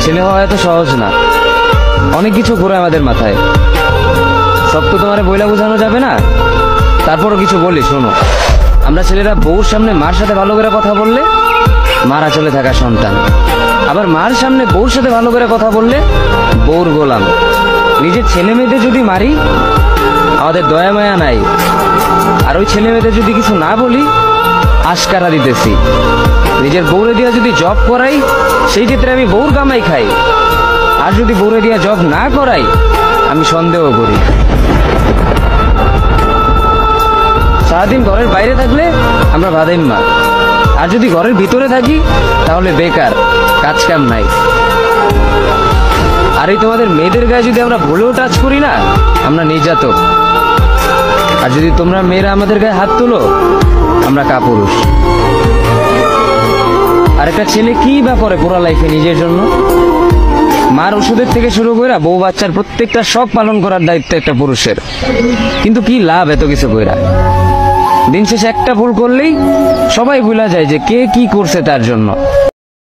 ছেলে হওয়া এত সহজ না, অনেক কিছু ঘুরে আমাদের মাথায়। সব তো তোমার বইলা বোঝানো যাবে না, তারপরও কিছু বলি শোনো। আমরা ছেলেরা বউর সামনে মার সাথে ভালো করে কথা বললে মার আঁচলে থাকা সন্তান, আবার মার সামনে বউর সাথে ভালো করে কথা বললে বউর গোলাম। নিজের ছেলে মেয়েদের যদি মারি আমাদের দয়া মায়া নাই, আর ওই ছেলে মেয়েদের যদি কিছু না বলি আশকারা দিতেছি। নিজের বউরে দিয়া যদি জব করাই সেই ক্ষেত্রে আমি বউর কামাই খাই, আর যদি বউরে দিয়া জব না করাই আমি সন্দেহ করি। সারাদিন ঘরের বাইরে থাকলে আমরা ভাদাইম্মা, আর যদি ঘরের ভিতরে থাকি তাহলে বেকার, কাজ কাম নাই। আর এই তোমাদের মেয়েদের গায়ে যদি আমরা ভুলেও টাচ করি না আমরা নির্যাতক, আর যদি তোমরা মেয়েরা আমাদের গায়ে হাত তুলো আমরা কাপুরুষ। আর একটা ছেলে কি বা করে পুরো লাইফে নিজের জন্য? মার ওষুধের থেকে শুরু করে বউ বাচ্চার প্রত্যেকটা সব পালন করার দায়িত্ব একটা পুরুষের। কিন্তু কি লাভ এত কিছু কইরা? দিন শেষে একটা ভুল করলেই সবাই ভুলা যায় যে কে কি করছে তার জন্য।